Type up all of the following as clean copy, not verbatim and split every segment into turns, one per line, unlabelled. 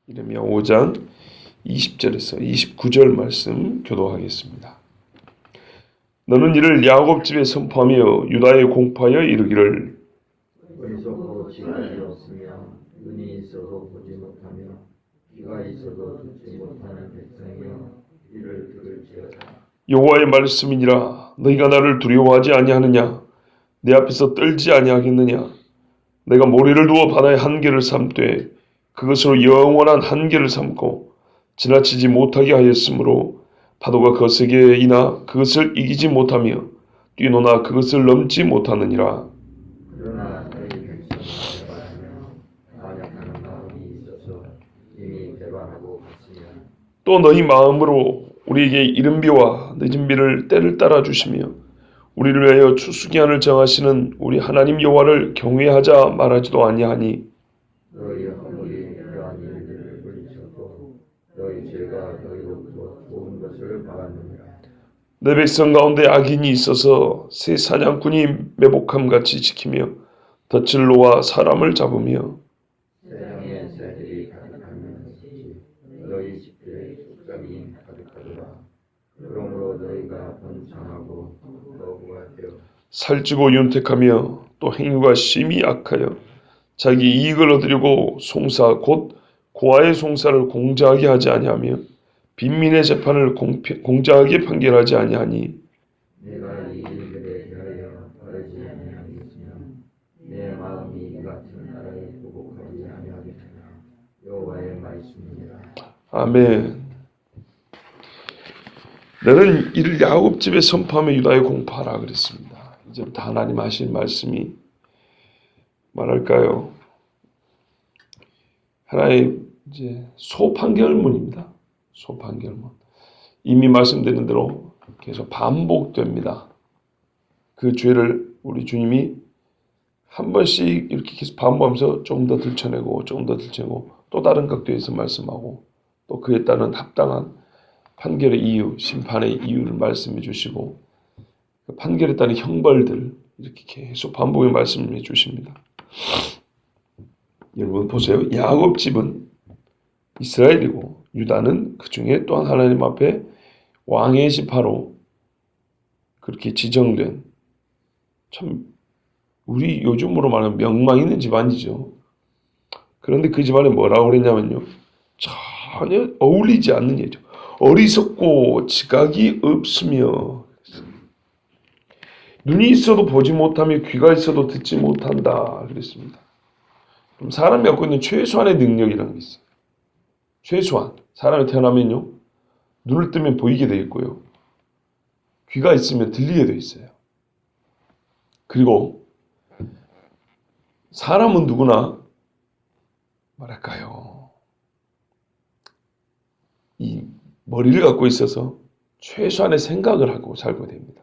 이레미야 5장 20절에서 29절 말씀 교도하겠습니다. 너는 이를 야곱 집에 선포하며 유다에 공포하여 이르기를
어리석고 지각이 없으며 눈이 있어도 보지 못하며 귀가 있어도 듣지 못하는 백성이여 이를 들을지어다.
여호와의 말씀이니라. 너희가 나를 두려워하지 아니하느냐? 내 앞에서 떨지 아니하겠느냐? 내가 모래를 두어 바다의 한계를 삼되 그것으로 영원한 한계를 삼고 지나치지 못하게 하였으므로 파도가 거세게 이나 그것을 이기지 못하며 뛰노나 그것을 넘지 못하느니라.
그러나 너희 백성은 개발하며 반역하는 마음이 있어서 이미 개발하고 갔으며
또 너희 마음으로 우리에게 이른 비와 늦은 비를 때를 따라 주시며 우리를 위하여 추수기한을 정하시는 우리 하나님 여호와를 경외하자 말하지도 아니하니
너희 허물이 이러한 일들을 물리쳤고 너희 죄가 너희로부터 좋은 것을 막았느니라.
내 백성 가운데 악인이 있어서 새 사냥꾼이 매복함같이 지키며 덫을 놓아 사람을 잡으며
세상에 새들이 가득하면 너희 집들의 속삭이 가득하더라. 그러므로 너희가 번창하고 거부가 되어
살찌고 윤택하며 또 행위가 심히 악하여 자기 이익을 얻으려고 송사 곧 고아의 송사를 공자하게 하지 아니하며 빈민의 재판을 공자하게 판결하지 아니하니
내가 이 일들에 대하여 바르지 아니하겠으며 내 마음이 이 같은 나라에 보복하지 아니하겠으나 여호와의 말씀이니라.
아멘. 너는 이를 야곱 집에 선포하며 유다에 공포하라 그랬습니다. 이제부터 하나님 하신 말씀이 말할까요? 하나의 이제 소판결문입니다. 소판결문. 이미 말씀드린 대로 계속 반복됩니다. 그 죄를 우리 주님이 한 번씩 이렇게 계속 반복하면서 조금 더 들춰내고 조금 더 들춰내고 또 다른 각도에서 말씀하고 또 그에 따른 합당한 판결의 이유, 심판의 이유를 말씀해 주시고 그 판결에 따른 형벌들 이렇게 계속 반복해 말씀해 주십니다. 여러분 보세요. 야곱 집은 이스라엘이고 유다는 그 중에 또한 하나님 앞에 왕의 지파로 그렇게 지정된 참 우리 요즘으로 말하면 명망 있는 집안이죠. 그런데 그 집안에 뭐라고 그랬냐면요. 전혀 어울리지 않는 예죠. 어리석고 지각이 없으며 눈이 있어도 보지 못하며 귀가 있어도 듣지 못한다 그랬습니다. 그럼 사람이 갖고 있는 최소한의 능력이라는 게 있어요. 최소한 사람이 태어나면요. 눈을 뜨면 보이게 되어 있고요. 귀가 있으면 들리게 되어 있어요. 그리고 사람은 누구나 뭐랄까요. 이 머리를 갖고 있어서 최소한의 생각을 하고 살고 됩니다.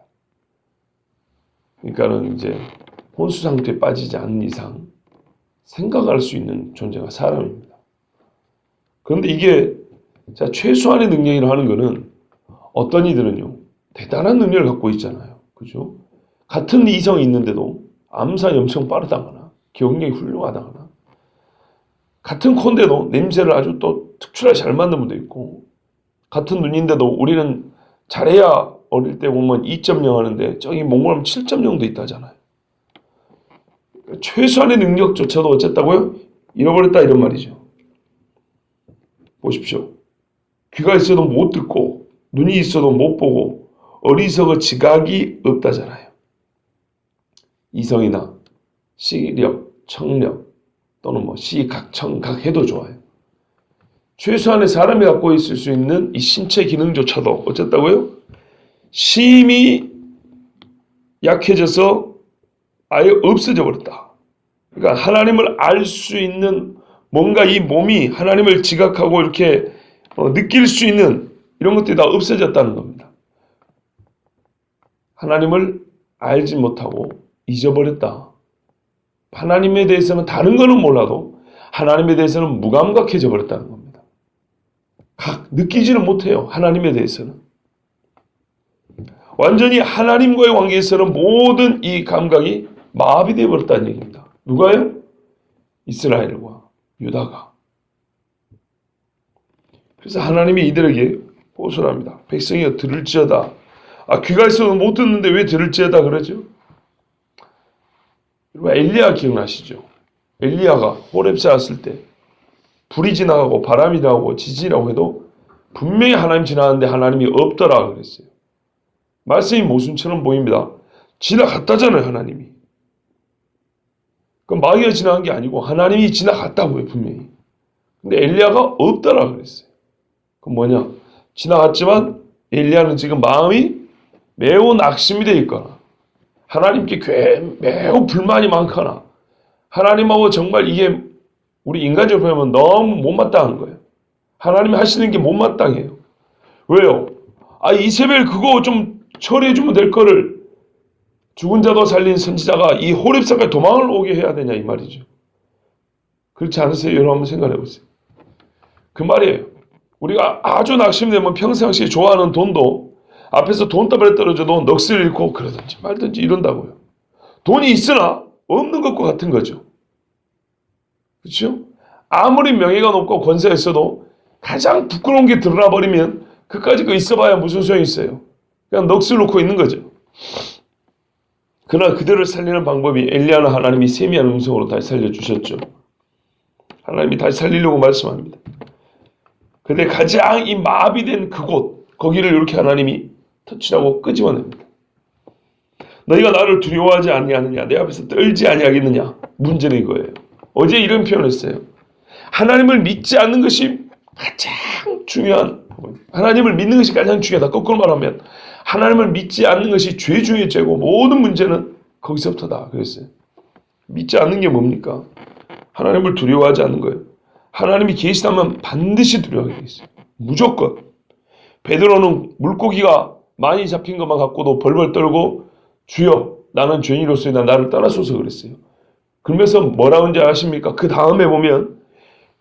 그러니까는 이제 혼수 상태에 빠지지 않는 이상 생각할 수 있는 존재가 사람입니다. 그런데 이게 자 최소한의 능력이라고 하는 것은 어떤 이들은요 대단한 능력을 갖고 있잖아요. 그죠? 같은 이성이 있는데도 암산이 엄청 빠르다거나 기억력이 훌륭하다거나 같은 콘데도 냄새를 아주 또 특출나게 잘 맡는 분도 있고 같은 눈인데도 우리는 잘해야 어릴 때 보면 2.0 하는데 저기 몽골하면 7.0도 있다잖아요. 최소한의 능력조차도 어쨌다고요? 잃어버렸다 이런 말이죠. 보십시오. 귀가 있어도 못 듣고 눈이 있어도 못 보고 어리석어 지각이 없다잖아요. 이성이나 시력, 청력 또는 뭐 시각, 청각 해도 좋아요. 최소한의 사람이 갖고 있을 수 있는 이 신체 기능조차도 어쨌다고요? 심히 약해져서 아예 없어져 버렸다. 그러니까 하나님을 알 수 있는 뭔가 이 몸이 하나님을 지각하고 이렇게 느낄 수 있는 이런 것들이 다 없어졌다는 겁니다. 하나님을 알지 못하고 잊어버렸다. 하나님에 대해서는 다른 거는 몰라도 하나님에 대해서는 무감각해져 버렸다는 겁니다. 느끼지는 못해요. 하나님에 대해서는. 완전히 하나님과의 관계에서는 모든 이 감각이 마비되어 버렸다는 얘기입니다. 누가요? 이스라엘과 유다가. 그래서 하나님이 이들에게 호소합니다. 백성이여 들을지어다. 귀가 있어도 못 듣는데 왜 들을지어다 그러죠? 여러분 엘리야 기억나시죠? 엘리야가 호렙산 왔을 때 불이 지나가고 바람이 나오고 지진이라고 해도 분명히 하나님 지나가는데 하나님이 없더라 그랬어요. 말씀이 모순처럼 보입니다. 지나갔다잖아요, 하나님이. 그럼 마귀가 지나간 게 아니고 하나님이 지나갔다고요, 분명히. 근데 엘리야가 없더라 그랬어요. 그럼 뭐냐? 지나갔지만 엘리야는 지금 마음이 매우 낙심이 되어 있거나 하나님께 매우 불만이 많거나 하나님하고 정말 이게 우리 인간적으로 보면 너무 못마땅한 거예요. 하나님이 하시는 게 못마땅해요. 왜요? 이세벨 그거 좀 처리해주면 될 거를 죽은 자도 살린 선지자가 이 호렙산까지 도망을 오게 해야 되냐 이 말이죠. 그렇지 않으세요? 여러분 한번 생각해 보세요. 그 말이에요. 우리가 아주 낙심되면 평상시에 좋아하는 돈도 앞에서 돈다발에 떨어져도 넋을 잃고 그러든지 말든지 이런다고요. 돈이 있으나 없는 것과 같은 거죠. 그렇죠? 아무리 명예가 높고 권세가 있어도 가장 부끄러운 게 드러나 버리면 그까짓 거 있어봐야 무슨 소용이 있어요. 그냥 넋을 놓고 있는 거죠. 그러나 그들을 살리는 방법이 엘리야는 하나님이 세미한 음성으로 다시 살려주셨죠. 하나님이 다시 살리려고 말씀합니다. 근데 가장 이 마비된 그곳 거기를 이렇게 하나님이 터치하고 끄집어냅니다. 너희가 나를 두려워하지 아니하느냐 내 앞에서 떨지 아니하겠느냐. 문제는 이거예요. 어제 이런 표현을 했어요. 하나님을 믿지 않는 것이 가장 중요한 부분. 하나님을 믿는 것이 가장 중요하다. 거꾸로 말하면 하나님을 믿지 않는 것이 죄 중의 죄고 모든 문제는 거기서부터다. 그랬어요. 믿지 않는 게 뭡니까? 하나님을 두려워하지 않는 거예요. 하나님이 계시다면 반드시 두려워하게 돼 있어요. 무조건. 베드로는 물고기가 많이 잡힌 것만 갖고도 벌벌 떨고 주여 나는 죄인으로서이다 나를 떠나소서 그랬어요. 그러면서 뭐라는지 아십니까? 그 다음에 보면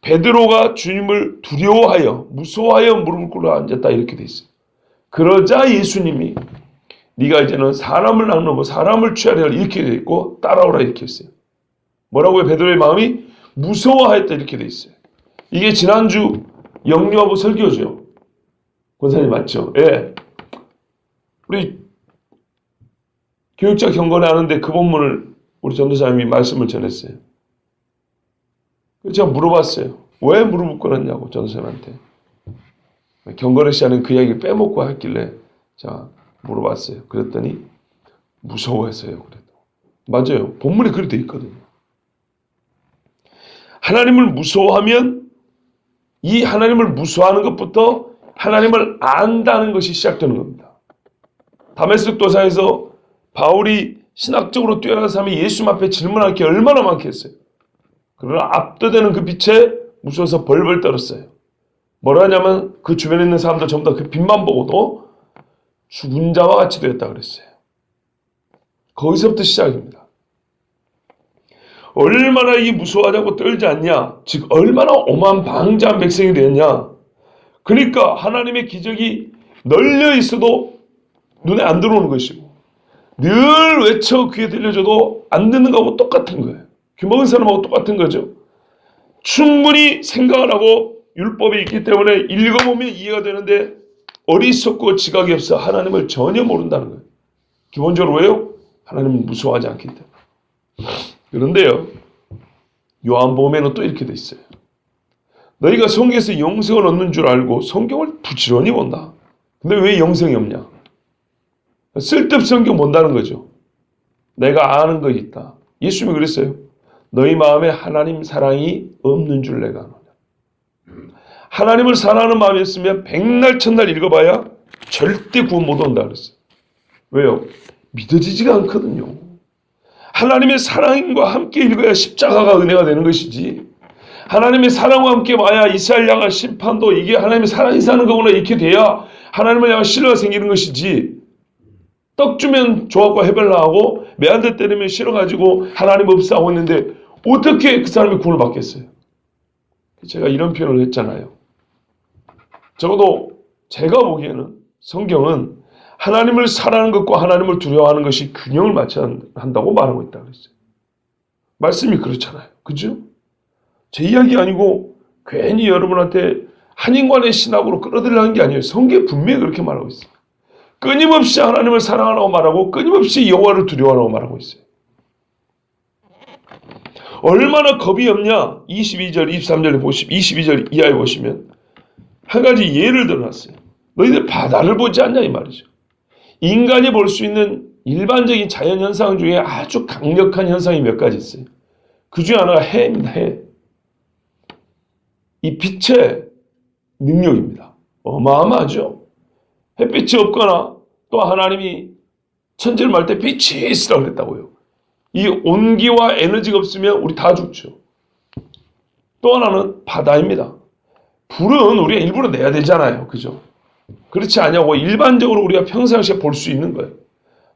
베드로가 주님을 두려워하여 무서워하여 무릎을 꿇어 앉았다 이렇게 돼 있어요. 그러자 예수님이 네가 이제는 사람을 낙넘어 사람을 취하려 이렇게 돼 있고 따라오라 이렇게 했어요. 뭐라고요? 베드로의 마음이 무서워하였다 이렇게 돼 있어요. 이게 지난주 영유아부 설교죠. 권사님 맞죠? 예. 우리 교육자 경건에 하는데 그 본문을 우리 전도사님이 말씀을 전했어요. 제가 물어봤어요. 왜 무릎을 꿇었냐고 전도사님한테. 경건의 시간은 그 이야기를 빼먹고 했길래 자 물어봤어요. 그랬더니 무서워해서요. 그래도 맞아요. 본문에 그렇게 돼 있거든요. 하나님을 무서워하면 이 하나님을 무서워하는 것부터 하나님을 안다는 것이 시작되는 겁니다. 다메섹 도상에서 바울이 신학적으로 뛰어난 사람이 예수님 앞에 질문할 게 얼마나 많겠어요. 그러나 압도되는 그 빛에 무서워서 벌벌 떨었어요. 뭐라 하냐면 그 주변에 있는 사람들 전부 다 그 빛만 보고도 죽은 자와 같이 되었다 그랬어요. 거기서부터 시작입니다. 얼마나 이 무서워하자고 떨지 않냐. 즉 얼마나 오만방자한 백성이 되었냐. 그러니까 하나님의 기적이 널려 있어도 눈에 안 들어오는 것이고 늘 외쳐 귀에 들려줘도 안 듣는 거하고 똑같은 거예요. 귀 먹은 사람하고 똑같은 거죠. 충분히 생각을 하고 율법이 있기 때문에 읽어보면 이해가 되는데 어리석고 지각이 없어 하나님을 전혀 모른다는 거예요. 기본적으로 왜요? 하나님은 무서워하지 않기 때문에. 그런데요. 요한복음에는 또 이렇게 돼 있어요. 너희가 성경에서 영생을 얻는 줄 알고 성경을 부지런히 본다. 근데 왜 영생이 없냐? 쓸데없이 성경 본다는 거죠. 내가 아는 거 있다. 예수님이 그랬어요. 너희 마음에 하나님 사랑이 없는 줄 내가 아노라. 하나님을 사랑하는 마음이 있으면 백날 천날 읽어봐야 절대 구원 못 온다 그랬어요. 왜요? 믿어지지가 않거든요. 하나님의 사랑과 함께 읽어야 십자가가 은혜가 되는 것이지. 하나님의 사랑과 함께 와야 이스라엘 향한 심판도 이게 하나님의 사랑이 사는 거구나 이렇게 돼야 하나님을 향한 신뢰가 생기는 것이지. 떡 주면 조합과 해별나하고 매 한 대 때리면 싫어가지고 하나님 없어 하고 있는데 어떻게 그 사람이 구원을 받겠어요? 제가 이런 표현을 했잖아요. 적어도 제가 보기에는 성경은 하나님을 사랑하는 것과 하나님을 두려워하는 것이 균형을 맞춰야 한다고 말하고 있다고 그랬어요. 말씀이 그렇잖아요. 그죠? 제 이야기 아니고 괜히 여러분한테 한인관의 신학으로 끌어들이려는 게 아니에요. 성경에 분명히 그렇게 말하고 있어요. 끊임없이 하나님을 사랑하라고 말하고 끊임없이 여호와를 두려워하라고 말하고 있어요. 얼마나 겁이 없냐? 22절, 23절에 보시면 22절 이하에 보시면 한 가지 예를 들어놨어요. 너희들 바다를 보지 않냐 이 말이죠. 인간이 볼 수 있는 일반적인 자연현상 중에 아주 강력한 현상이 몇 가지 있어요. 그 중에 하나가 해입니다. 해. 이 빛의 능력입니다. 어마어마하죠. 햇빛이 없거나 또 하나님이 천지를 말 때 빛이 있으라고 그랬다고요. 이 온기와 에너지가 없으면 우리 다 죽죠. 또 하나는 바다입니다. 불은 우리가 일부러 내야 되잖아요. 그죠? 그렇지 않냐고 일반적으로 우리가 평상시에 볼 수 있는 거예요.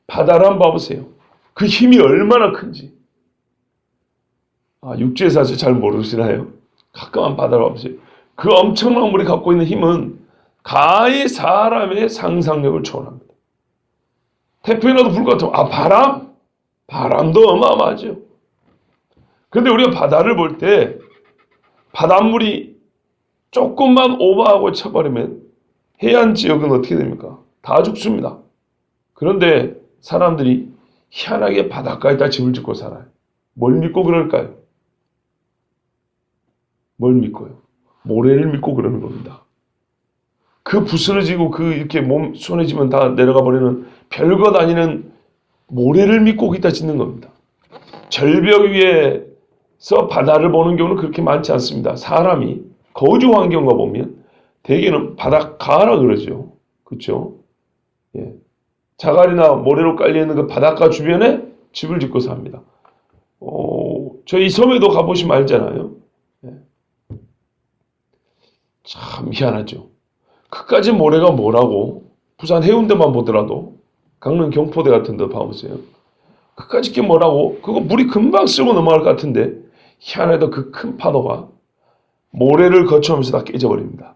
바다를 한번 봐보세요. 그 힘이 얼마나 큰지. 육지에서 아주 잘 모르시나요? 가끔 한번 바다를 봐보세요. 그 엄청난 물이 갖고 있는 힘은 가히 사람의 상상력을 초월합니다. 태풍이 나도 불 것 같으면 바람도 어마어마하죠. 그런데 우리가 바다를 볼 때 바닷물이 조금만 오버하고 쳐버리면 해안 지역은 어떻게 됩니까? 다 죽습니다. 그런데 사람들이 희한하게 바닷가에다 집을 짓고 살아요. 뭘 믿고 그럴까요? 뭘 믿고요? 모래를 믿고 그러는 겁니다. 그 부스러지고 그 이렇게 몸 손해지면 다 내려가 버리는 별것 아니는 모래를 믿고 거기다 짓는 겁니다. 절벽 위에서 바다를 보는 경우는 그렇게 많지 않습니다. 사람이 거주 환경과 보면 대개는 바닷가라 그러죠. 그렇죠? 예. 자갈이나 모래로 깔려있는 그 바닷가 주변에 집을 짓고 삽니다. 저희 섬에도 가보시면 알잖아요. 예. 참 희한하죠. 그까지 모래가 뭐라고 부산 해운대만 보더라도 강릉 경포대 같은 데 봐보세요. 그까지 게 뭐라고 그거 물이 금방 쓰고 넘어갈 것 같은데 희한해도 그 큰 파도가 모래를 거쳐오면서 다 깨져버립니다.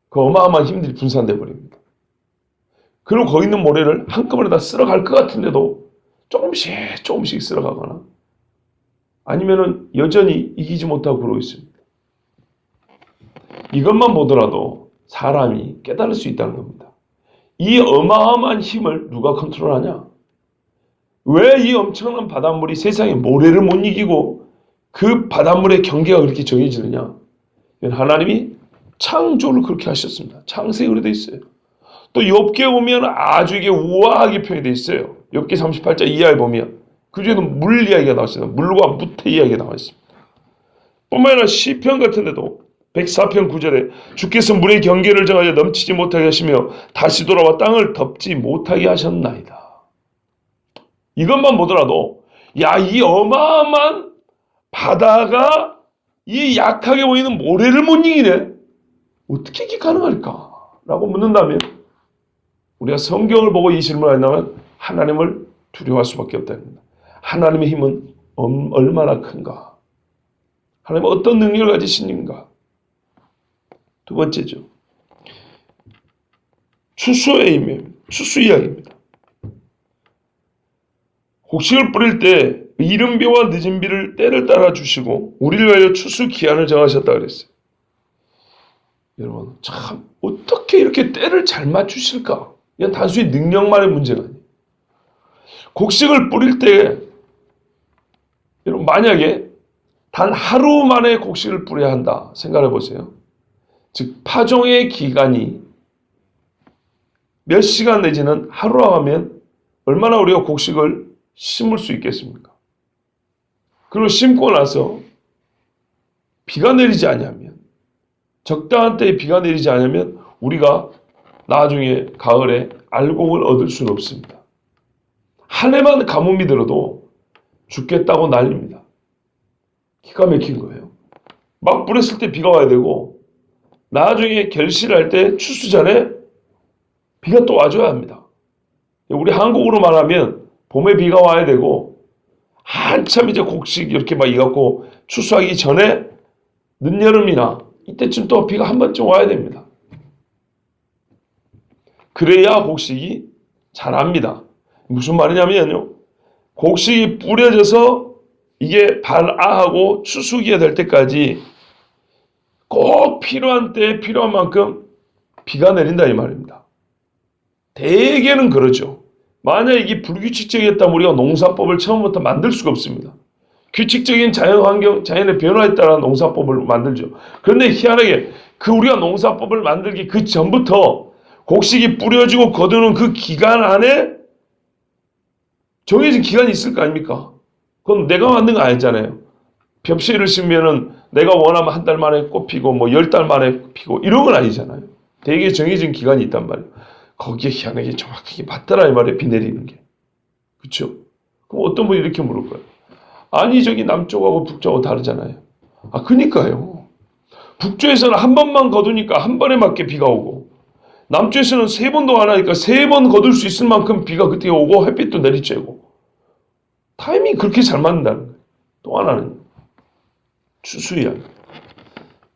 그 어마어마한 힘들이 분산돼 버립니다. 그리고 거기 있는 모래를 한꺼번에 다 쓸어갈 것 같은데도 조금씩 쓸어가거나 아니면은 여전히 이기지 못하고 그러고 있습니다. 이것만 보더라도 사람이 깨달을 수 있다는 겁니다. 이 어마어마한 힘을 누가 컨트롤하냐? 왜 이 엄청난 바닷물이 세상에 모래를 못 이기고 그 바닷물의 경계가 그렇게 정해지느냐? 하나님이 창조를 그렇게 하셨습니다. 창세기 그렇게 되어 있어요. 또 욥기에 보면 아주 이게 우아하게 표현되어 있어요. 욥기 38장 이하에 보면 그 중에도 물 이야기가 나와 있습니다. 물과 무태 이야기가 나와 있습니다. 뿐만 아니라 시편 같은 데도 104편 9절에 주께서 물의 경계를 정하여 넘치지 못하게 하시며 다시 돌아와 땅을 덮지 못하게 하셨나이다. 이것만 보더라도 이 어마어마한 바다가 이 약하게 보이는 모래를 못 이기네. 어떻게 이게 가능할까? 라고 묻는다면 우리가 성경을 보고 이 질문을 한다면 하나님을 두려워할 수밖에 없다는 겁니다. 하나님의 힘은 얼마나 큰가? 하나님은 어떤 능력을 가지신가? 두 번째죠. 추수의 힘입니다. 추수 이야기입니다. 곡식을 뿌릴 때 이른 비와 늦은 비를 때를 따라 주시고 우리를 위하여 추수 기한을 정하셨다 그랬어요. 여러분 참 어떻게 이렇게 때를 잘 맞추실까? 이건 단순히 능력만의 문제가 아니에요. 곡식을 뿌릴 때 여러분 만약에 단 하루 만에 곡식을 뿌려야 한다 생각해 보세요. 즉 파종의 기간이 몇 시간 내지는 하루라고 하면 얼마나 우리가 곡식을 심을 수 있겠습니까? 그리고 심고 나서 비가 내리지 않으면 적당한 때에 비가 내리지 않으면 우리가 나중에 가을에 알곡을 얻을 수는 없습니다. 한 해만 가뭄이 들어도 죽겠다고 난립니다. 기가 막힌 거예요. 막 뿌렸을 때 비가 와야 되고 나중에 결실할 때 추수 전에 비가 또 와줘야 합니다. 우리 한국으로 말하면 봄에 비가 와야 되고 한참 이제 곡식 이렇게 막 익었고 추수하기 전에 늦여름이나 이때쯤 또 비가 한 번쯤 와야 됩니다. 그래야 곡식이 자랍니다. 무슨 말이냐면요. 곡식이 뿌려져서 이게 발아하고 추수기가 될 때까지 꼭 필요한 때에 필요한 만큼 비가 내린다 이 말입니다. 대개는 그러죠. 만약 이게 불규칙적이었다면 우리가 농사법을 처음부터 만들 수가 없습니다. 규칙적인 자연환경, 자연의 변화에 따라 농사법을 만들죠. 그런데 희한하게 우리가 농사법을 만들기 그 전부터 곡식이 뿌려지고 거두는 그 기간 안에 정해진 기간이 있을 거 아닙니까? 그건 내가 만든 거 아니잖아요. 벽시를 심으면은 내가 원하면 한 달 만에 꽃 피고 뭐 10달 만에 피고 이런 건 아니잖아요. 되게 정해진 기간이 있단 말이에요. 거기에 희한하게 정확하게 맞더라 이 말이에요. 비 내리는 게. 그렇죠? 그럼 어떤 분이 이렇게 물을 거예요. 아니 저기 남쪽하고 북쪽하고 다르잖아요. 아 그니까요. 북쪽에서는 한 번만 거두니까 한 번에 맞게 비가 오고 남쪽에서는 3번도 안 하니까 3번 거둘 수 있을 만큼 비가 그때 오고 햇빛도 내리쬐고 타이밍이 그렇게 잘 맞는다는 거예요. 또 하나는 추수 이야기.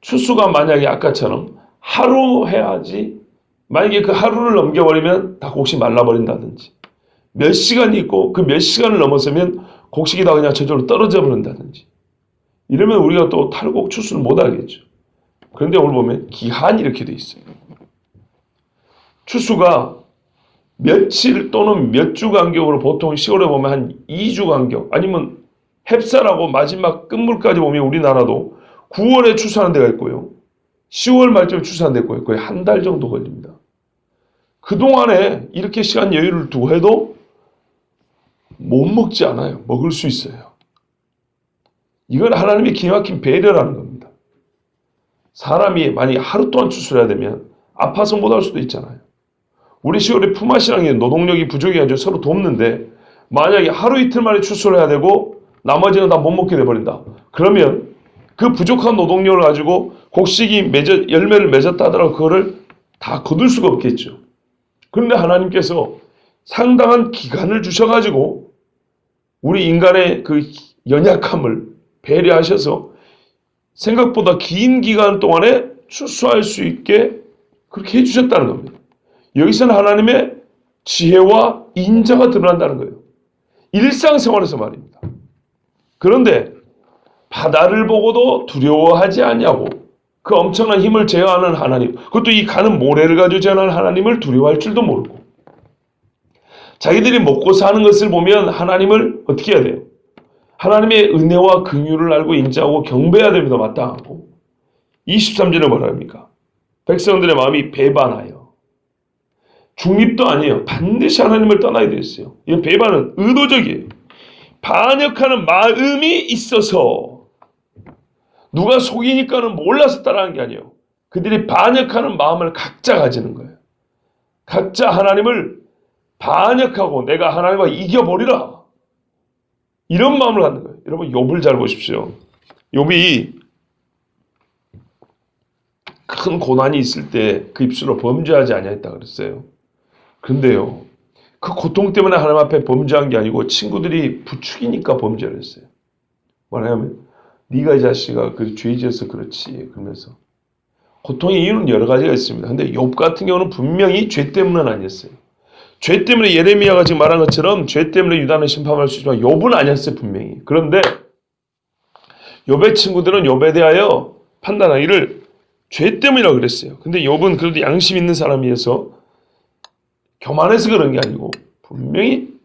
추수가 만약에 아까처럼 하루 해야지 만약에 그 하루를 넘겨버리면 다 곡식이 말라버린다든지 몇 시간이 있고 그 몇 시간을 넘어서면 곡식이 다 그냥 저절로 떨어져 버린다든지 이러면 우리가 또 탈곡 추수를 못 하겠죠. 그런데 오늘 보면 기한이 이렇게 돼 있어요. 추수가 며칠 또는 몇 주 간격으로 보통 시골에 보면 한 2주 간격 아니면 햅쌀하고 마지막 끝물까지 보면 우리나라도 9월에 추수하는 데가 있고요. 10월 말쯤에 추수하는 데가 있고요. 거의 한 달 정도 걸립니다. 그동안에 이렇게 시간 여유를 두고 해도 못 먹지 않아요. 먹을 수 있어요. 이건 하나님의 기막힌 배려라는 겁니다. 사람이 만약에 하루 동안 추수를 해야 되면 아파서 못 할 수도 있잖아요. 우리 시골에 품앗이라는 게 노동력이 부족해가지고 서로 돕는데 만약에 하루 이틀 만에 추수를 해야 되고 나머지는 다 못 먹게 돼버린다. 그러면 그 부족한 노동력을 가지고 곡식이 열매를 맺었다 하더라도 그거를 다 거둘 수가 없겠죠. 그런데 하나님께서 상당한 기간을 주셔가지고 우리 인간의 그 연약함을 배려하셔서 생각보다 긴 기간 동안에 추수할 수 있게 그렇게 해주셨다는 겁니다. 여기서는 하나님의 지혜와 인자가 드러난다는 거예요. 일상생활에서 말입니다. 그런데 바다를 보고도 두려워하지 않냐고 그 엄청난 힘을 제어하는 하나님, 그것도 이 가는 모래를 가지고 제어하는 하나님을 두려워할 줄도 모르고 자기들이 먹고 사는 것을 보면 하나님을 어떻게 해야 돼요? 하나님의 은혜와 긍휼을 알고 인자하고 경배해야 됩니다. 마땅하고 23절에 뭐라 합니까? 백성들의 마음이 배반하여 중립도 아니에요. 반드시 하나님을 떠나야 됐어요. 이 배반은 의도적이에요. 반역하는 마음이 있어서 누가 속이니까는 몰라서 따라하는 게 아니에요. 그들이 반역하는 마음을 각자 가지는 거예요. 각자 하나님을 반역하고 내가 하나님과 이겨버리라. 이런 마음을 갖는 거예요. 여러분 욥을 잘 보십시오. 욥이 큰 고난이 있을 때 그 입술로 범죄하지 아니했다 그랬어요. 그런데요. 그 고통 때문에 하나님 앞에 범죄한 게 아니고 친구들이 부추기니까 범죄를 했어요. 뭐냐면 네가 이 자식아 그 죄 지어서 그렇지 그러면서 고통의 이유는 여러 가지가 있습니다. 근데 욥 같은 경우는 분명히 죄 때문은 아니었어요. 죄 때문에 예레미야가 지금 말한 것처럼 죄 때문에 유다는 심판할 수 있지만 욥은 아니었어요. 분명히. 그런데 욥의 친구들은 욥에 대하여 판단하기를 죄 때문이라고 그랬어요. 근데 욥은 그래도 양심 있는 사람이어서 교만해서 그런 게 아니고 분명히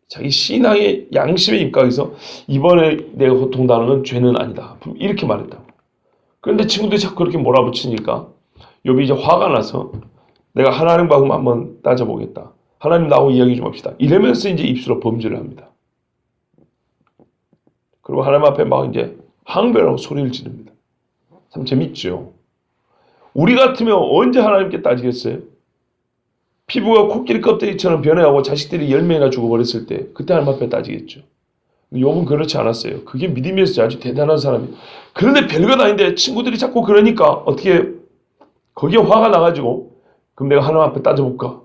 자기 신앙의 양심에 입각해서 이번에 내가 고통당하는 건 죄는 아니다. 이렇게 말했다고. 그런데 친구들이 자꾸 그렇게 몰아붙이니까 욥이 이제 화가 나서 내가 하나님과 한번 따져보겠다. 하나님 나하고 이야기 좀 합시다. 이러면서 이제 입술로 범죄를 합니다. 그리고 하나님 앞에 막 이제 항변하고 소리를 지릅니다. 참 재밌죠. 우리 같으면 언제 하나님께 따지겠어요? 피부가 코끼리 껍데기처럼 변해가고 자식들이 10명이나 죽어버렸을 때 그때 하나님 앞에 따지겠죠. 욥은 그렇지 않았어요. 그게 믿음이었어요. 아주 대단한 사람이에요. 그런데 별것 아닌데 친구들이 자꾸 그러니까 어떻게 거기에 화가 나가지고 그럼 내가 하나님 앞에 따져볼까?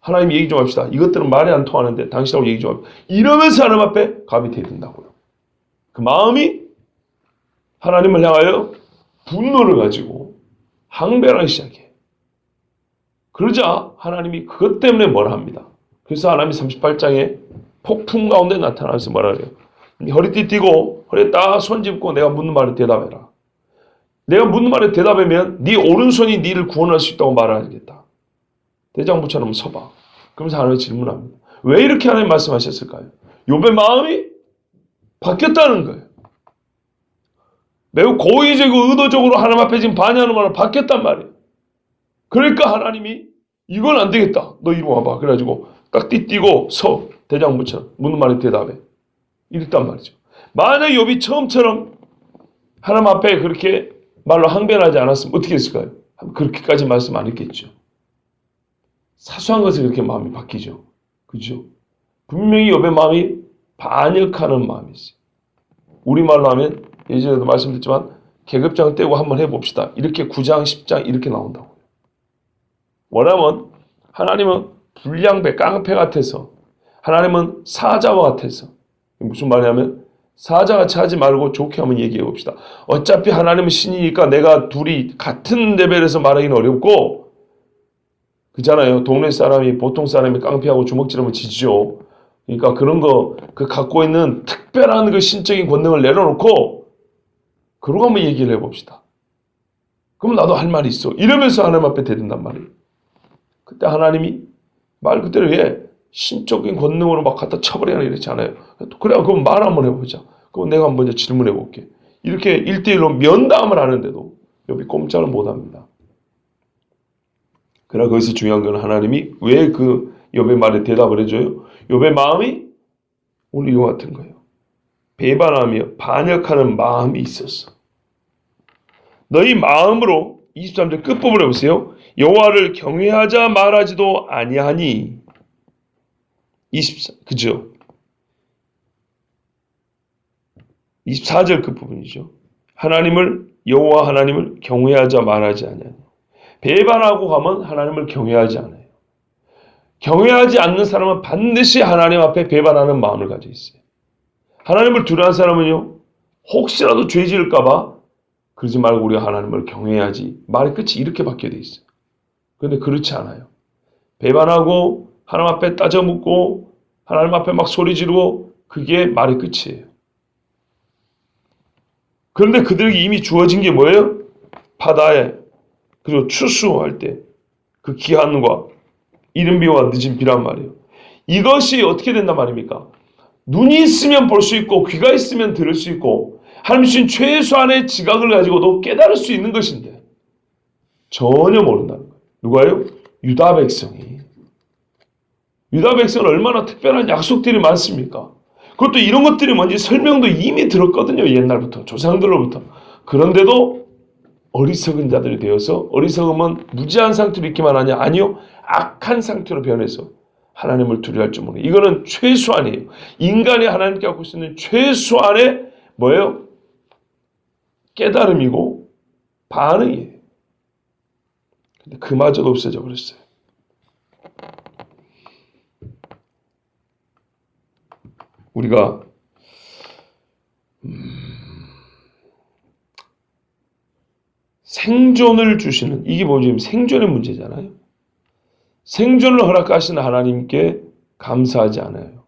하나님 얘기 좀 합시다. 이것들은 말이 안 통하는데 당신하고 얘기 좀 합시다. 이러면서 하나님 앞에 가비태이 된다고요. 그 마음이 하나님을 향하여 분노를 가지고 항변하기 시작해요. 그러자 하나님이 그것 때문에 뭐라 합니다. 그래서 하나님이 38장에 폭풍 가운데 나타나서 뭐라 그래요. 허리띠 띠고 허리에 딱 손 짚고 내가 묻는 말에 대답해라. 내가 묻는 말에 대답하면 네 오른손이 네를 구원할 수 있다고 말하겠다. 대장부처럼 서봐. 그러면서 하나님이 질문합니다. 왜 이렇게 하나님 말씀하셨을까요? 욥의 마음이 바뀌었다는 거예요. 매우 고의적이고 의도적으로 하나님 앞에 지금 반의하는 말을 바뀌었단 말이에요. 그러니까 하나님이 이건 안 되겠다. 너 이리 와봐. 그래가지고 딱 띠띠고 서. 대장부처럼 묻는 말에 대답해. 이랬단 말이죠. 만약 욥이 처음처럼 하나님 앞에 그렇게 말로 항변하지 않았으면 어떻게 했을까요? 그렇게까지 말씀 안 했겠죠. 사소한 것에 그렇게 마음이 바뀌죠. 그죠? 분명히 욥의 마음이 반역하는 마음이 있어요. 우리말로 하면 예전에도 말씀드렸지만 계급장 떼고 한번 해봅시다. 이렇게 9장, 10장 이렇게 나온다고요. 뭐냐면 하나님은 불량배, 깡패 같아서 하나님은 사자와 같아서 무슨 말이냐면 사자같이 하지 말고 좋게 한번 얘기해 봅시다. 어차피 하나님은 신이니까 내가 둘이 같은 레벨에서 말하기는 어렵고 그잖아요. 동네 사람이 보통 사람이 깡패하고 주먹질하면 지죠. 그러니까 그런 거 그 갖고 있는 특별한 그 신적인 권능을 내려놓고 그러고 한번 얘기를 해봅시다. 그럼 나도 할 말이 있어. 이러면서 하나님 앞에 대든단 말이에요. 그때 하나님이 말 그대로 왜 신적인 권능으로 막 갖다 쳐버리나 이러지 않아요. 그래, 그럼 말 한번 해보자. 그럼 내가 먼저 질문해 볼게. 이렇게 1대1로 면담을 하는데도 욥이 꼼짝을 못합니다. 그러나 거기서 중요한 건 하나님이 왜 그 욥의 말에 대답을 해줘요? 욥의 마음이 오늘 이와 같은 거예요. 배반하며 반역하는 마음이 있었어. 너희 마음으로 23절 끝부분을 해보세요. 여호와를 경외하자 말하지도 아니하니 24 그죠? 24절 끝부분이죠. 여호와 하나님을 경외하자 말하지 아니하니 배반하고 가면 하나님을 경외하지 않아요. 경외하지 않는 사람은 반드시 하나님 앞에 배반하는 마음을 가지고 있어요. 하나님을 두려워하는 사람은요. 혹시라도 죄 지을까 봐 그러지 말고 우리가 하나님을 경외하지. 말의 끝이 이렇게 바뀌어 돼 있어요. 그런데 그렇지 않아요. 배반하고 하나님 앞에 따져 묻고 하나님 앞에 막 소리 지르고 그게 말의 끝이에요. 그런데 그들에게 이미 주어진 게 뭐예요? 바다에 그리고 추수할 때 그 기한과 이른 비와 늦은 비란 말이에요. 이것이 어떻게 된단 말입니까? 눈이 있으면 볼 수 있고 귀가 있으면 들을 수 있고 하나님 주신 최소한의 지각을 가지고도 깨달을 수 있는 것인데 전혀 모른다는 거예요. 누가요? 유다 백성이. 유다 백성은 얼마나 특별한 약속들이 많습니까? 그것도 이런 것들이 뭔지 설명도 이미 들었거든요. 옛날부터 조상들로부터. 그런데도 어리석은 자들이 되어서 어리석으면 무지한 상태로 있기만 하냐? 아니요. 악한 상태로 변해서 하나님을 두려워할 줄 모르는 이거는 최소한이에요. 인간이 하나님께 갖고 있는 최소한의 뭐예요? 깨달음이고 반응이에요. 근데 그마저도 없어져 버렸어요. 우리가 생존을 주시는 이게 뭐지? 생존의 문제잖아요. 생존을 허락하시는 하나님께 감사하지 않아요.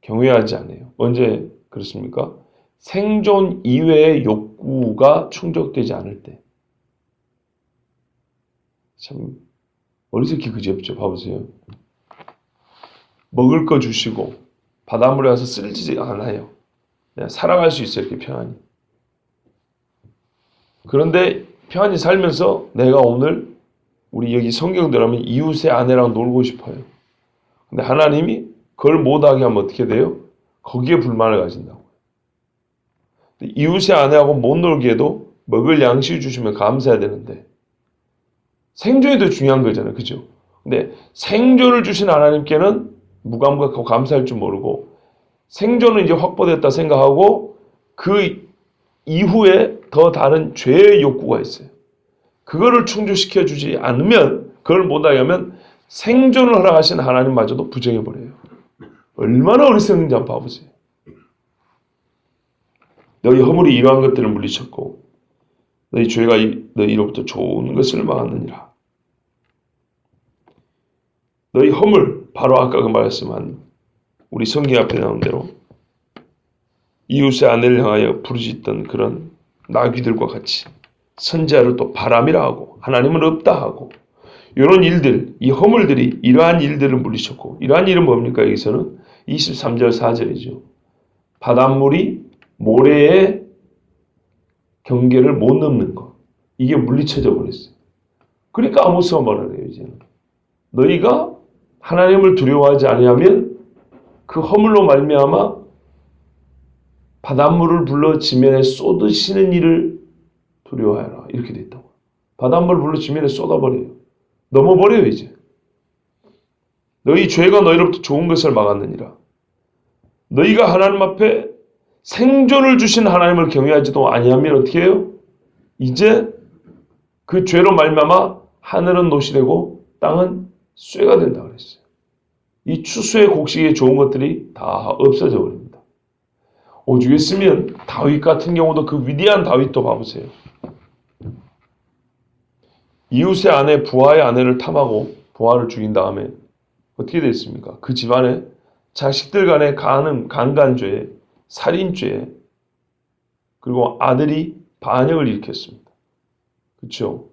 경외하지 않아요. 언제 그렇습니까? 생존 이외의 욕구가 충족되지 않을 때. 참 어리석기 그지없죠. 봐보세요. 먹을 거 주시고 바닷물에 가서 쓸지 않아요. 그냥 살아갈 수 있어요. 이렇게 편안히. 그런데 편안히 살면서 내가 오늘 우리 여기 성경대로 하면 이웃의 아내랑 놀고 싶어요. 근데 하나님이 그걸 못하게 하면 어떻게 돼요? 거기에 불만을 가진다고. 이웃의 아내하고 못 놀게 해도 먹을 양식을 주시면 감사해야 되는데 생존이 더 중요한 거잖아요. 그죠? 근데 생존을 주신 하나님께는 무감각하고 감사할 줄 모르고 생존은 이제 확보됐다 생각하고 그 이후에 더 다른 죄의 욕구가 있어요. 그거를 충족시켜 주지 않으면 그걸 못하게 하면 생존을 허락하신 하나님마저도 부정해버려요. 얼마나 어리석은지 한번 봐보세요. 너희 허물이 이러한 것들을 물리쳤고 너희 죄가 너희로부터 좋은 것을 막았느니라. 너희 허물 바로 아까 그 말씀한 우리 성경 앞에 나온 대로 이웃의 아내를 향하여 부르짖던 그런 나귀들과 같이 선지자를 또 바람이라 하고 하나님은 없다 하고 이런 일들, 이 허물들이 이러한 일들을 물리쳤고 이러한 일은 뭡니까? 여기서는 23절 4절이죠. 바닷물이 모래의 경계를 못 넘는 것. 이게 물리쳐져 버렸어요. 그러니까 아모스가 뭐라 그래요, 이제는. 너희가 하나님을 두려워하지 아니하면 그 허물로 말미암아 바닷물을 불러 지면에 쏟으시는 일을 두려워하라. 이렇게 돼 있다고. 바닷물을 불러 지면에 쏟아버려요. 넘어버려요, 이제. 너희 죄가 너희로부터 좋은 것을 막았느니라. 너희가 하나님 앞에 생존을 주신 하나님을 경외하지도 아니하면 어떻게 해요? 이제 그 죄로 말미암아 하늘은 노시되고 땅은 쇠가 된다 그랬어요. 이 추수의 곡식에 좋은 것들이 다 없어져 버립니다. 오죽했으면 다윗 같은 경우도 그 위대한 다윗도 봐보세요. 이웃의 아내 부하의 아내를 탐하고 부하를 죽인 다음에 어떻게 됐습니까? 그 집안에 자식들 간의 강간죄, 살인죄, 그리고 아들이 반역을 일으켰습니다. 그렇죠?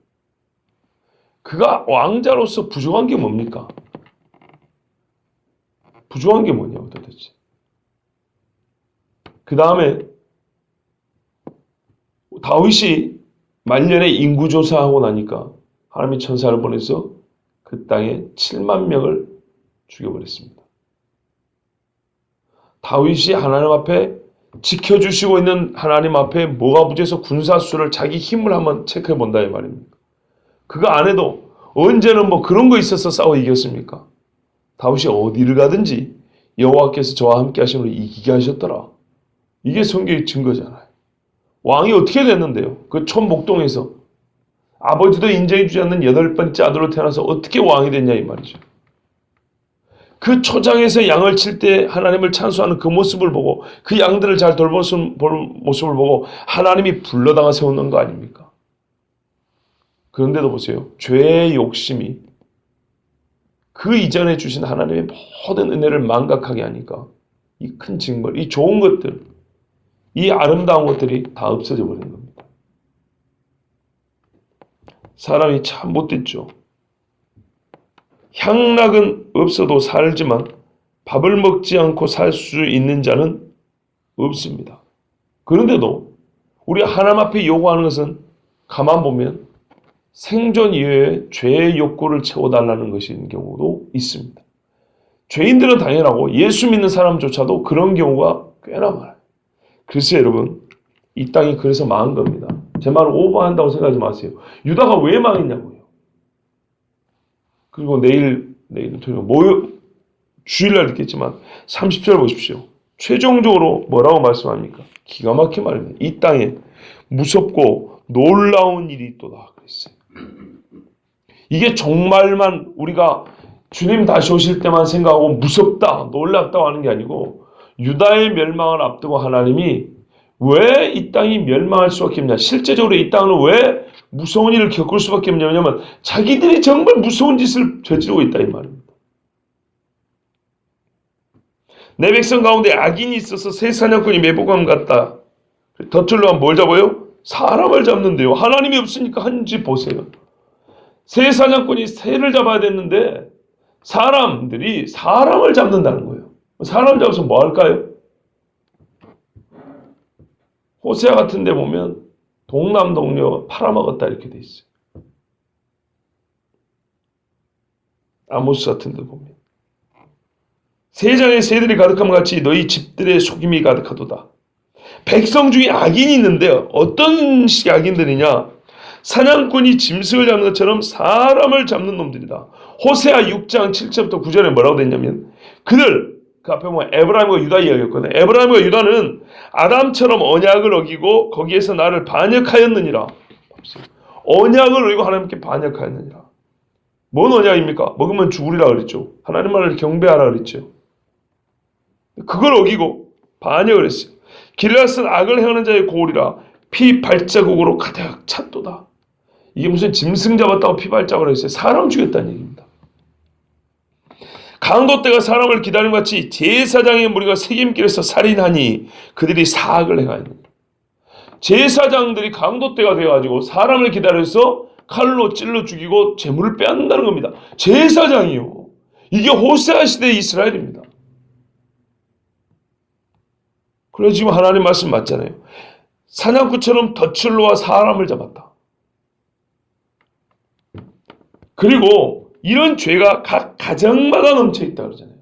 그가 왕자로서 부족한 게 뭡니까? 부족한 게 뭐냐고 도대체. 그 다음에 다윗이 말년에 인구조사하고 나니까 하나님이 천사를 보내서 그 땅에 7만 명을 죽여버렸습니다. 다윗이 하나님 앞에 지켜주시고 있는 하나님 앞에 뭐가 부재해서 군사수를 자기 힘을 한번 체크해 본다 이 말입니다. 그가 안 해도 언제는 뭐 그런 거 있어서 싸워 이겼습니까? 다윗이 어디를 가든지 여호와께서 저와 함께 하심으로 이기게 하셨더라. 이게 성경의 증거잖아요. 왕이 어떻게 됐는데요? 그 촌목동에서 아버지도 인정해주지 않는 8번째 아들로 태어나서 어떻게 왕이 됐냐 이 말이죠. 그 초장에서 양을 칠 때 하나님을 찬송하는 그 모습을 보고 그 양들을 잘 돌보는 모습을 보고 하나님이 불러다가 세우는 거 아닙니까? 그런데도 보세요. 죄의 욕심이 그 이전에 주신 하나님의 모든 은혜를 망각하게 하니까 이 큰 징벌, 이 좋은 것들, 이 아름다운 것들이 다 없어져 버리는 겁니다. 사람이 참 못됐죠. 향락은 없어도 살지만 밥을 먹지 않고 살 수 있는 자는 없습니다. 그런데도 우리가 하나님 앞에 요구하는 것은 가만 보면 생존 이외에 죄의 욕구를 채워달라는 것인 경우도 있습니다. 죄인들은 당연하고 예수 믿는 사람조차도 그런 경우가 꽤나 많아요. 그래서 여러분 이 땅이 그래서 망한 겁니다. 제 말을 오버한다고 생각하지 마세요. 유다가 왜 망했냐고요. 그리고 내일 주일날 듣겠지만 30절 보십시오. 최종적으로 뭐라고 말씀합니까? 기가 막힌 말입니다. 이 땅에 무섭고 놀라운 일이 있도다 그랬어요. 이게 정말만 우리가 주님 다시 오실 때만 생각하고 무섭다, 놀랍다고 하는 게 아니고 유다의 멸망을 앞두고 하나님이 왜 이 땅이 멸망할 수밖에 없냐. 실제적으로 이 땅은 왜 무서운 일을 겪을 수밖에 없냐면 자기들이 정말 무서운 짓을 저지르고 있다 이 말입니다. 내 백성 가운데 악인이 있어서 새 사냥꾼이 매복함 같다. 덫을로 하면 뭘 잡아요? 사람을 잡는데요. 하나님이 없으니까 한지 보세요. 새 사냥꾼이 새를 잡아야 됐는데 사람들이 사람을 잡는다는 거예요. 사람 잡아서 뭐 할까요? 호세아 같은 데 보면 동남 동료 팔아먹었다 이렇게 돼 있어요. 아모스 같은 데 보면 세상에 새들이 가득함 같이 너희 집들의 속임이 가득하도다. 백성 중에 악인이 있는데 어떤 식의 악인들이냐? 사냥꾼이 짐승을 잡는 것처럼 사람을 잡는 놈들이다. 호세아 6장 7절부터 9절에 뭐라고 됐냐면 그들 그 앞에 보면 에브라임과 유다 이야기였거든요. 에브라임과 유다는 아담처럼 언약을 어기고 거기에서 나를 반역하였느니라. 언약을 어기고 하나님께 반역하였느니라. 뭔 언약입니까? 먹으면 죽으리라 그랬죠. 하나님만을 경배하라 그랬죠. 그걸 어기고 반역을 했어요. 길앗은 악을 행하는 자의 고울이라 피 발자국으로 가득 찼도다. 이게 무슨 짐승 잡았다고 피 발자국을 했어요. 사람 죽였다는 얘기입니다. 강도 때가 사람을 기다림 같이 제사장의 무리가 세겜길에서 살인하니 그들이 사악을 행하였느니라. 제사장들이 강도떼가 되어가지고 사람을 기다려서 칼로 찔러 죽이고 재물을 빼앗는다는 겁니다. 제사장이요. 이게 호세아 시대의 이스라엘입니다. 그래서 지금 하나님 말씀 맞잖아요. 사냥꾼처럼 덫을 놓아 사람을 잡았다. 그리고 이런 죄가 각 가정마다 넘쳐있다 그러잖아요.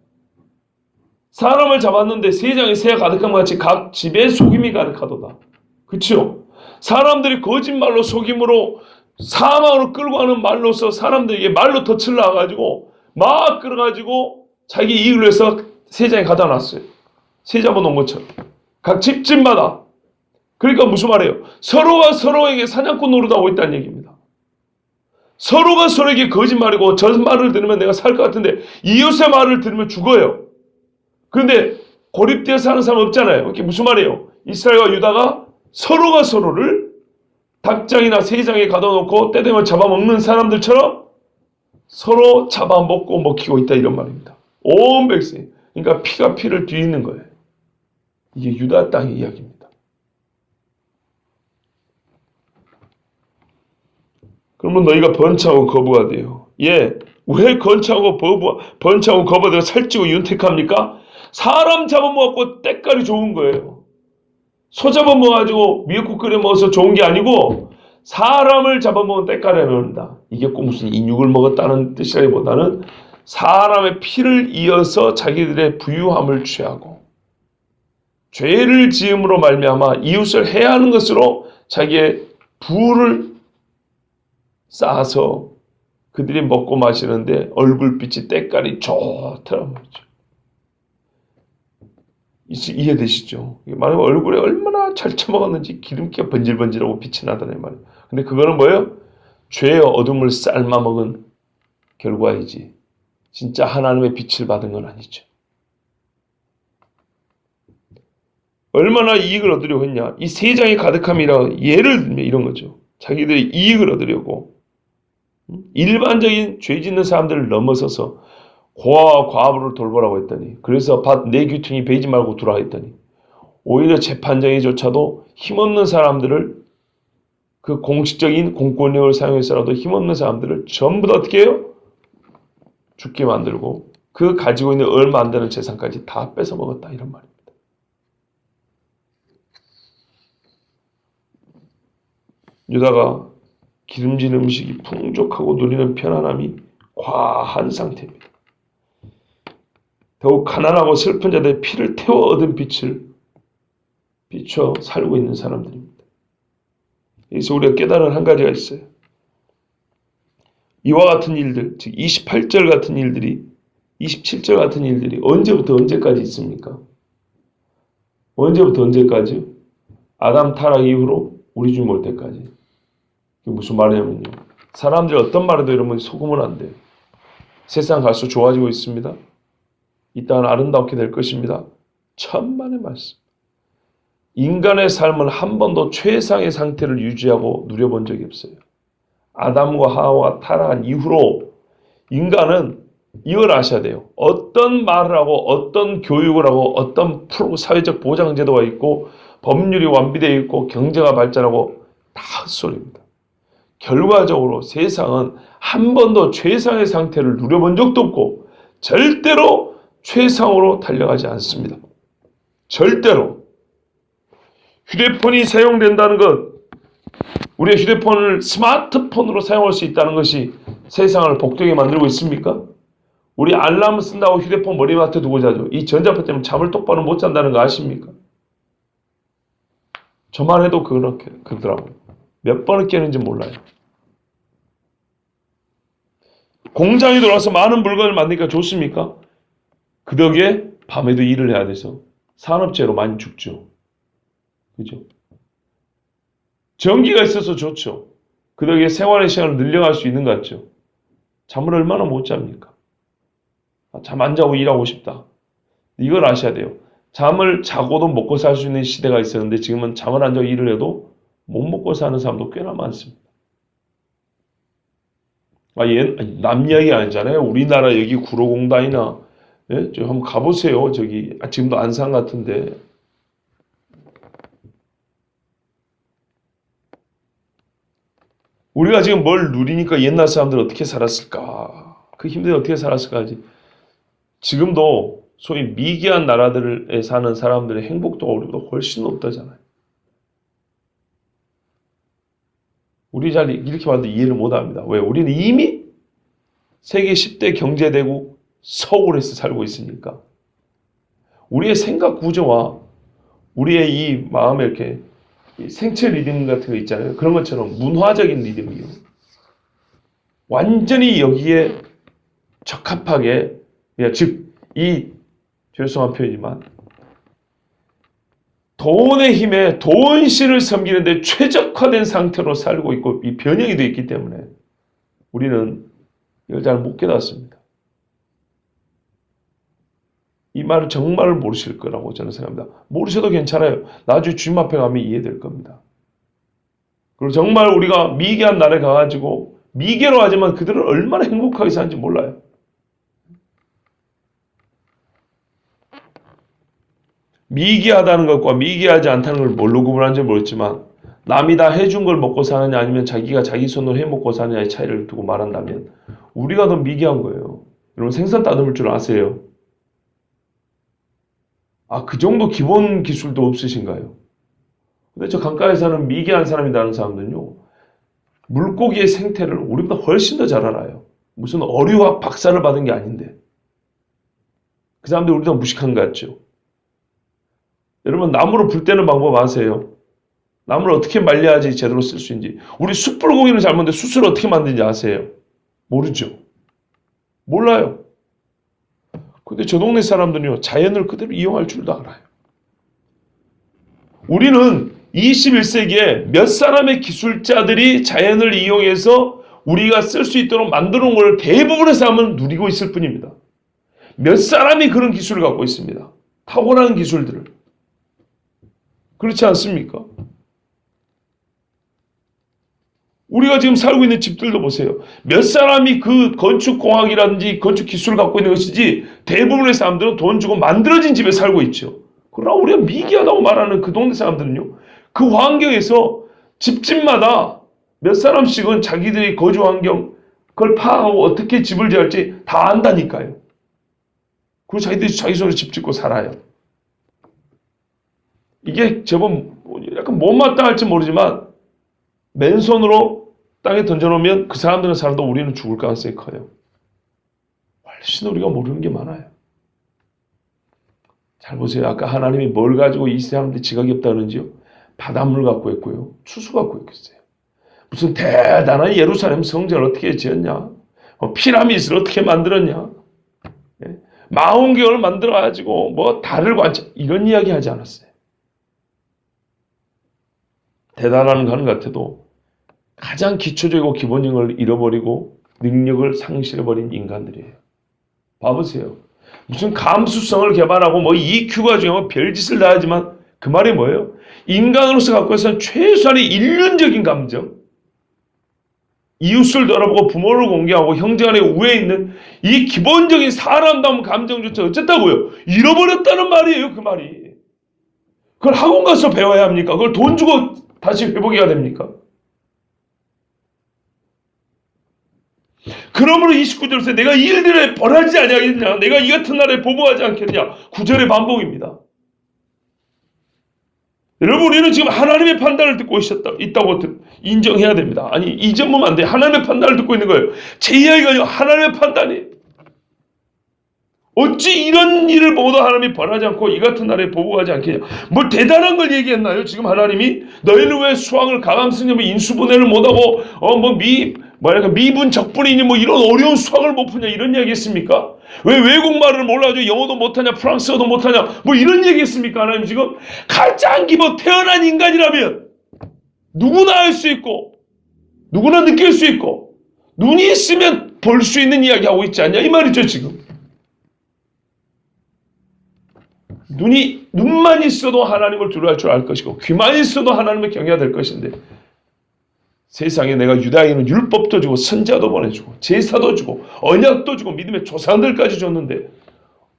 사람을 잡았는데 세상에 새가 가득한 것 같이 각 집에 속임이 가득하도다. 그렇죠? 사람들이 거짓말로 속임으로 사망으로 끌고 가는 말로서 사람들에게 말로 덫을 놔가지고 막 끌어가지고 자기 이익을 위해서 세상에 가다 놨어요. 새 잡아놓은 것처럼. 각 집집마다. 그러니까 무슨 말이에요? 서로가 서로에게 사냥꾼 노릇하고 있다는 얘기입니다. 서로가 서로에게 거짓말이고 저 말을 들으면 내가 살 것 같은데 이웃의 말을 들으면 죽어요. 그런데 고립되어 사는 사람 없잖아요. 이게 무슨 말이에요? 이스라엘과 유다가 서로가 서로를 닭장이나 새장에 가둬놓고 때 되면 잡아먹는 사람들처럼 서로 잡아먹고 먹히고 있다 이런 말입니다. 온 백성. 그러니까 피가 피를 뒤있는 거예요. 이게 유다 땅의 이야기입니다. 그러면 너희가 번창하고 거부가 돼요. 예, 왜 번창하고 거부가 되고 살찌고 윤택합니까? 사람 잡아먹고 때깔이 좋은 거예요. 소 잡아먹어가지고 미역국 끓여 먹어서 좋은 게 아니고 사람을 잡아먹은 때깔이 나온다. 이게 꼭 무슨 인육을 먹었다는 뜻이라기보다는 사람의 피를 이어서 자기들의 부유함을 취하고 죄를 지음으로 말미암아 이웃을 해야 하는 것으로 자기의 부를 쌓아서 그들이 먹고 마시는데 얼굴빛이 때깔이 좋더란 말이죠. 이해되시죠? 말하면 얼굴에 얼마나 잘 처먹었는지 기름기가 번질번질하고 빛이 나다는 말이에요. 근데 그거는 뭐예요? 죄의 어둠을 삶아먹은 결과이지 진짜 하나님의 빛을 받은 건 아니죠. 얼마나 이익을 얻으려고 했냐? 이 세상의 가득함이라 예를 들면 이런 거죠. 자기들이 이익을 얻으려고 일반적인 죄 짓는 사람들을 넘어서서 고아와 과부를 돌보라고 했더니 그래서 밭 내 귀퉁이 베지 말고 두라 했더니 오히려 재판장에조차도 힘없는 사람들을 그 공식적인 공권력을 사용해서라도 힘없는 사람들을 전부 다 어떻게 해요? 죽게 만들고 그 가지고 있는 얼마 안 되는 재산까지 다 뺏어 먹었다 이런 말입니다. 유다가 기름진 음식이 풍족하고 누리는 편안함이 과한 상태입니다. 더욱 가난하고 슬픈 자들의 피를 태워 얻은 빛을 비춰 살고 있는 사람들입니다. 여기서 우리가 깨달은 한 가지가 있어요. 이와 같은 일들, 즉 28절 같은 일들이 27절 같은 일들이 언제부터 언제까지 있습니까? 언제부터 언제까지요? 아담 타락 이후로 우리 주님 올 때까지. 이게 무슨 말이냐면요. 사람들이 어떤 말에도 여러분 속으면 안 돼요. 세상 갈수록 좋아지고 있습니다. 이 땅은 아름답게 될 것입니다. 천만의 말씀. 인간의 삶은 한 번도 최상의 상태를 유지하고 누려본 적이 없어요. 아담과 하와가 타락한 이후로 인간은 이걸 아셔야 돼요. 어떤 말을 하고 어떤 교육을 하고 어떤 사회적 보장제도가 있고 법률이 완비되어 있고 경제가 발전하고 다 헛소리입니다. 결과적으로 세상은 한 번도 최상의 상태를 누려본 적도 없고 절대로 최상으로 달려가지 않습니다. 절대로. 휴대폰이 사용된다는 것, 우리의 휴대폰을 스마트폰으로 사용할 수 있다는 것이 세상을 복되게 만들고 있습니까? 우리 알람 쓴다고 휴대폰 머리맡에 두고 자죠. 이 전자파 때문에 잠을 똑바로 못 잔다는 거 아십니까? 저만 해도 그러더라고요. 몇 번을 깨는지 몰라요. 공장에 들어와서 많은 물건을 만드니까 좋습니까? 그 덕에 밤에도 일을 해야 돼서 산업재해로 많이 죽죠. 그죠? 전기가 있어서 좋죠. 그 덕에 생활의 시간을 늘려갈 수 있는 것 같죠. 잠을 얼마나 못 잡니까? 잠 안 자고 일하고 싶다. 이걸 아셔야 돼요. 잠을 자고도 먹고 살 수 있는 시대가 있었는데 지금은 잠을 안 자고 일을 해도 못 먹고 사는 사람도 꽤나 많습니다. 남 이야기 아니잖아요. 우리나라 여기 구로공단이나 예? 저 한번 가보세요. 저기 지금도 안산 같은데 우리가 지금 뭘 누리니까 옛날 사람들은 어떻게 살았을까? 그 힘들게 어떻게 살았을까 하지. 지금도 소위 미개한 나라들에 사는 사람들의 행복도가 우리보다 훨씬 높다잖아요. 우리 잘 이렇게 봐도 이해를 못합니다. 왜? 우리는 이미 세계 10대 경제대국 서울에서 살고 있으니까 우리의 생각 구조와 우리의 이 마음에 이렇게 생체 리듬 같은 거 있잖아요. 그런 것처럼 문화적인 리듬이요. 완전히 여기에 적합하게, 즉, 죄송한 표현이지만, 돈의 힘에 돈신을 섬기는데 최적화된 상태로 살고 있고, 이 변형이 되어 있기 때문에 우리는 이걸 잘 못 깨닫습니다. 이 말을 정말 모르실 거라고 저는 생각합니다. 모르셔도 괜찮아요. 나중에 주님 앞에 가면 이해될 겁니다. 그리고 정말 우리가 미개한 나라에 가가지고 미개로 하지만 그들은 얼마나 행복하게 사는지 몰라요. 미개하다는 것과 미개하지 않다는 걸 뭘로 구분하는지 모르겠지만 남이 다 해준 걸 먹고 사느냐 아니면 자기가 자기 손으로 해먹고 사느냐의 차이를 두고 말한다면 우리가 더 미개한 거예요. 여러분 생선 따듬을 줄 아세요? 그 정도 기본 기술도 없으신가요? 근데 저 강가에 사는 미개한 사람이라는 사람들은요, 물고기의 생태를 우리보다 훨씬 더 잘 알아요. 무슨 어류학 박사를 받은 게 아닌데. 그 사람들 우리보다 무식한 것 같죠? 여러분, 나무로 불 때는 방법 아세요? 나무를 어떻게 말려야지 제대로 쓸 수 있는지. 우리 숯불고기는 잘 먹는데 숯을 어떻게 만드는지 아세요? 모르죠? 몰라요. 근데 저 동네 사람들은요, 자연을 그대로 이용할 줄도 알아요. 우리는 21세기에 몇 사람의 기술자들이 자연을 이용해서 우리가 쓸 수 있도록 만들어 놓은 걸 대부분의 사람은 누리고 있을 뿐입니다. 몇 사람이 그런 기술을 갖고 있습니다. 타고난 기술들을. 그렇지 않습니까? 우리가 지금 살고 있는 집들도 보세요. 몇 사람이 그 건축공학이라든지 건축 기술을 갖고 있는 것이지 대부분의 사람들은 돈 주고 만들어진 집에 살고 있죠. 그러나 우리가 미개하다고 말하는 그 동네 사람들은요. 그 환경에서 집집마다 몇 사람씩은 자기들의 거주 환경 그걸 파악하고 어떻게 집을 지을지 다 안다니까요. 그리고 자기들이 자기 손으로 집 짓고 살아요. 이게 제법 약간 못마땅할지 모르지만 맨손으로 땅에 던져놓으면 그 사람들은 살아도 우리는 죽을 가능성이 커요. 훨씬 우리가 모르는 게 많아요. 잘 보세요. 아까 하나님이 뭘 가지고 이 사람들이 지각이 없다 그러는지요. 바닷물 갖고 있고요. 추수 갖고 있겠어요. 무슨 대단한 예루살렘 성전을 어떻게 지었냐. 피라미드를 어떻게 만들었냐. 망원경을 만들어가지고 뭐 달을 관찰 이런 이야기 하지 않았어요. 대단한 것 같아도 가장 기초적이고 기본적인 걸 잃어버리고 능력을 상실해버린 인간들이에요. 봐보세요. 무슨 감수성을 개발하고 뭐 EQ가 중요하고 별짓을 다 하지만 그 말이 뭐예요? 인간으로서 갖고 있어는 최소한의 인륜적인 감정, 이웃을 돌아보고 부모를 공경하고 형제간의 우애에 있는 이 기본적인 사람다운 감정조차 어쨌다고요? 잃어버렸다는 말이에요. 그 말이. 그걸 학원 가서 배워야 합니까? 그걸 돈 주고 다시 회복해야 됩니까? 그러므로 29절에서 내가 이 일들에 벌하지 아니하겠냐? 내가 이 같은 날에 보복하지 않겠냐? 9절의 반복입니다. 여러분 우리는 지금 하나님의 판단을 듣고 있다고 인정해야 됩니다. 아니 이 점은 안 돼. 하나님의 판단을 듣고 있는 거예요. 제 이야기가 아니고 하나님의 판단이. 어찌 이런 일을 보고도 하나님이 벌하지 않고 이 같은 날에 보복하지 않겠냐. 뭘 대단한 걸 얘기했나요? 지금 하나님이 너희는 왜 수학을 가감승념을 인수분해를 못하고 미분 적분이니 뭐 이런 어려운 수학을 못 푸냐 이런 이야기 했습니까? 왜 외국말을 몰라가지고 영어도 못하냐 프랑스어도 못하냐 뭐 이런 얘기 했습니까? 하나님 지금 가장 기본 태어난 인간이라면 누구나 알 수 있고 누구나 느낄 수 있고 눈이 있으면 볼 수 있는 이야기하고 있지 않냐 이 말이죠 지금. 눈만 있어도 하나님을 두려워할 줄 알 것이고 귀만 있어도 하나님을 경외해야 될 것인데 세상에 내가 유다인은 율법도 주고 선자도 보내주고 제사도 주고 언약도 주고 믿음의 조상들까지 줬는데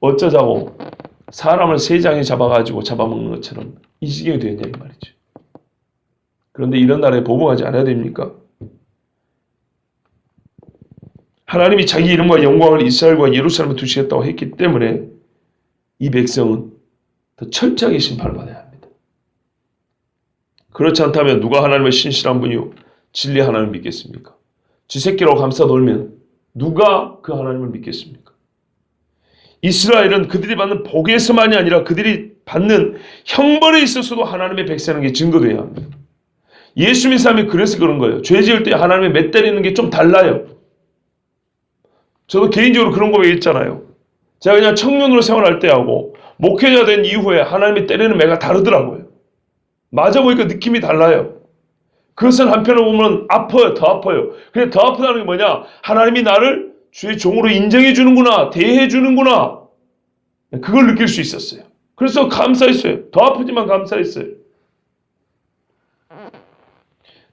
어쩌자고 사람을 세 장에 잡아가지고 잡아먹는 것처럼 이 지경이 되었냐 이 말이죠. 그런데 이런 나라에 보복하지 않아야 됩니까? 하나님이 자기 이름과 영광을 이스라엘과 예루살렘에 두시겠다고 했기 때문에 이 백성은 더 철저하게 심판을 받아야 합니다. 그렇지 않다면 누가 하나님의 신실한 분이요 진리 하나님을 믿겠습니까? 쥐새끼라고 감싸 놀면 누가 그 하나님을 믿겠습니까? 이스라엘은 그들이 받는 복에서만이 아니라 그들이 받는 형벌에 있어서도 하나님의 백성인 게 증거되어야 합니다. 예수 믿는 사람이 그래서 그런 거예요. 죄 지을 때 하나님의 매 때리는 게 좀 달라요. 저도 개인적으로 그런 고백했잖아요. 제가 그냥 청년으로 생활할 때하고 목회자 된 이후에 하나님이 때리는 매가 다르더라고요. 맞아보니까 느낌이 달라요. 그것은 한편으로 보면 아파요. 더 아파요. 근데 더 아프다는 게 뭐냐? 하나님이 나를 주의 종으로 인정해 주는구나. 대해 주는구나. 그걸 느낄 수 있었어요. 그래서 감사했어요. 더 아프지만 감사했어요.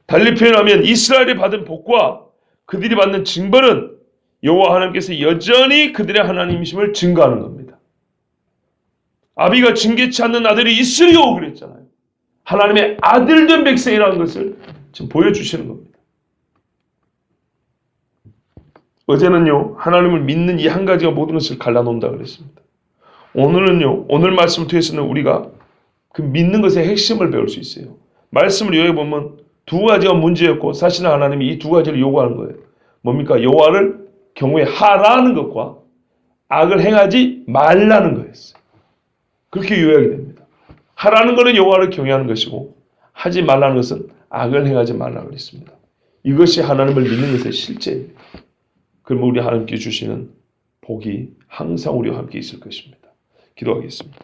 달리 표현하면 이스라엘이 받은 복과 그들이 받는 징벌은 여호와 하나님께서 여전히 그들의 하나님이심을 증거하는 겁니다. 아비가 징계치 않는 아들이 있으리요 그랬잖아요. 하나님의 아들된 백성이라는 것을 지금 보여주시는 겁니다. 어제는요, 하나님을 믿는 이 한 가지가 모든 것을 갈라놓는다 그랬습니다. 오늘은요, 오늘 말씀을 통해서는 우리가 그 믿는 것의 핵심을 배울 수 있어요. 말씀을 여기 보면 두 가지가 문제였고 사실은 하나님이 이 두 가지를 요구하는 거예요. 뭡니까? 여호와를 경외하라는 것과 악을 행하지 말라는 거였어요. 그렇게 요약이 됩니다. 하라는 것은 여호와를 경외하는 것이고 하지 말라는 것은 악을 행하지 말라고 그랬습니다. 이것이 하나님을 믿는 것의 실제입니다. 그러면 우리 하나님께 주시는 복이 항상 우리와 함께 있을 것입니다. 기도하겠습니다.